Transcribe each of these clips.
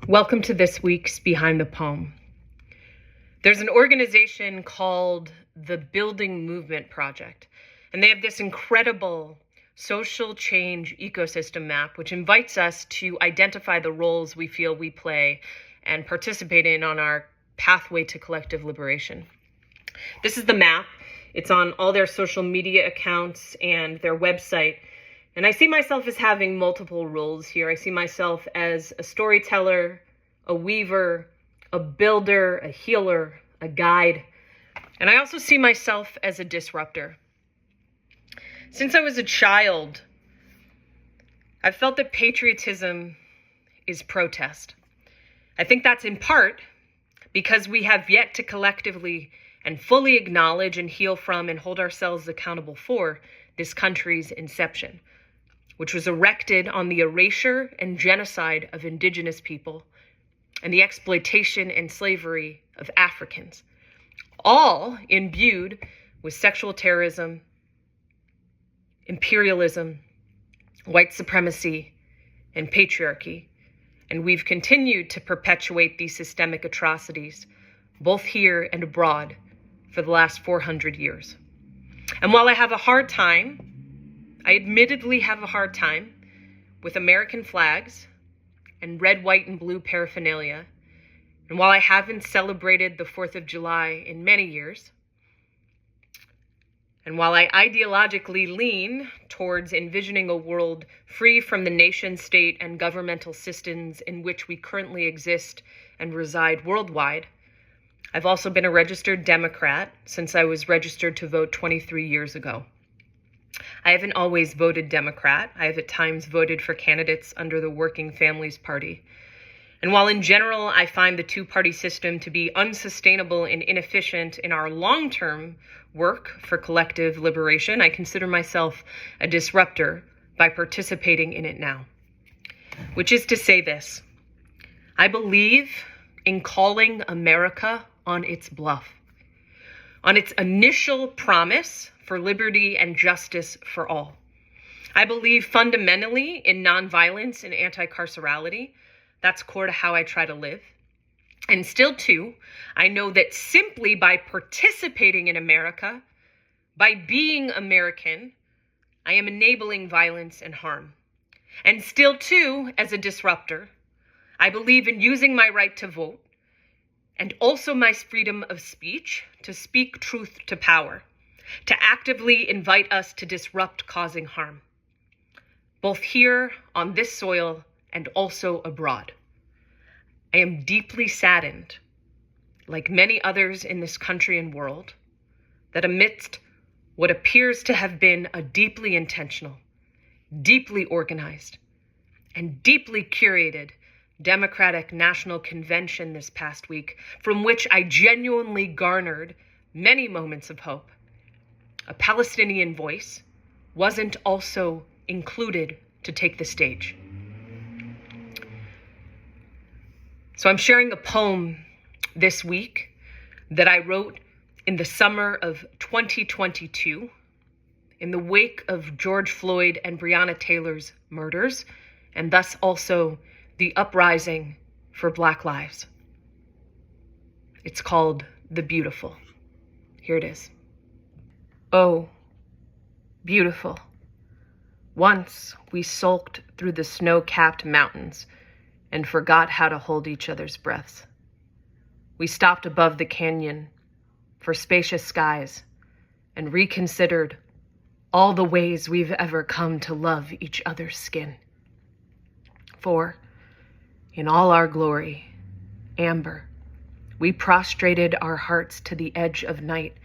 Welcome to this week's Behind the Poem. There's an organization called the Building Movement Project, and they have this incredible social change ecosystem map, which invites us to identify the roles we feel we play and participate in on our pathway to collective liberation. This is the map. It's on all their social media accounts and their website. And I see myself as having multiple roles here. I see myself as a storyteller, a weaver, a builder, a healer, a guide. And I also see myself as a disruptor. Since I was a child, I've felt that patriotism is protest. I think that's in part because we have yet to collectively and fully acknowledge and heal from and hold ourselves accountable for this country's inception, which was erected on the erasure and genocide of indigenous people and the exploitation and slavery of Africans, all imbued with sexual terrorism, imperialism, white supremacy, and patriarchy. And we've continued to perpetuate these systemic atrocities, both here and abroad, for the last 400 years. And while I admittedly have a hard time with American flags and red, white, and blue paraphernalia, and while I haven't celebrated the 4th of July in many years, and while I ideologically lean towards envisioning a world free from the nation state and governmental systems in which we currently exist and reside worldwide, I've also been a registered Democrat since I was registered to vote 23 years ago. I haven't always voted Democrat. I have at times voted for candidates under the Working Families Party. And while in general I find the two-party system to be unsustainable and inefficient in our long-term work for collective liberation, I consider myself a disruptor by participating in it now. Which is to say this: I believe in calling America on its bluff, on its initial promise for liberty and justice for all. I believe fundamentally in nonviolence and anti-carcerality. That's core to how I try to live. And still, too, I know that simply by participating in America, by being American, I am enabling violence and harm. And still, too, as a disruptor, I believe in using my right to vote and also my freedom of speech to speak truth to power, to actively invite us to disrupt causing harm, both here on this soil and also abroad. I am deeply saddened, like many others in this country and world, that amidst what appears to have been a deeply intentional, deeply organized, and deeply curated Democratic National Convention this past week, from which I genuinely garnered many moments of hope, a Palestinian voice wasn't also included to take the stage. So I'm sharing a poem this week that I wrote in the summer of 2022, in the wake of George Floyd and Breonna Taylor's murders, and thus also the uprising for Black lives. It's called The Beautiful. Here it is. Oh, beautiful. Once we sulked through the snow-capped mountains and forgot how to hold each other's breaths. We stopped above the canyon for spacious skies and reconsidered all the ways we've ever come to love each other's skin. For, in all our glory, amber, we prostrated our hearts to the edge of night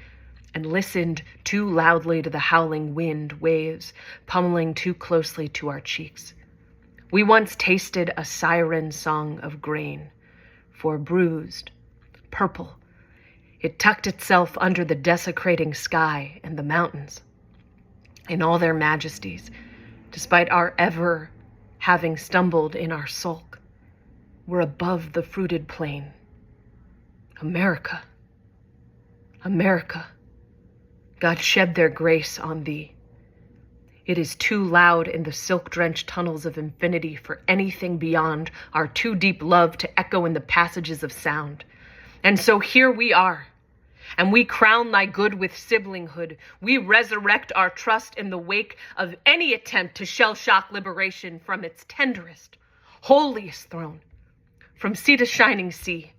and listened too loudly to the howling wind waves pummeling too closely to our cheeks. We once tasted a siren song of grain, for bruised, purple, it tucked itself under the desecrating sky and the mountains. In all their majesties, despite our ever having stumbled in our sulk, we're above the fruited plain. America, America, God shed their grace on thee. It is too loud in the silk-drenched tunnels of infinity for anything beyond our too deep love to echo in the passages of sound. And so here we are, and we crown thy good with siblinghood. We resurrect our trust in the wake of any attempt to shell-shock liberation from its tenderest, holiest throne, from sea to shining sea.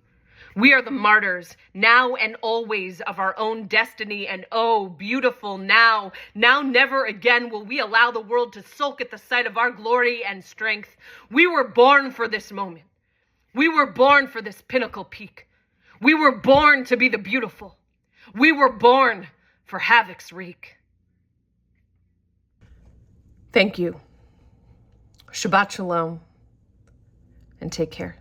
We are the martyrs, now and always, of our own destiny, and oh, beautiful now never again will we allow the world to sulk at the sight of our glory and strength. We were born for this moment. We were born for this pinnacle peak. We were born to be the beautiful. We were born for havoc's wreak. Thank you. Shabbat shalom, and take care.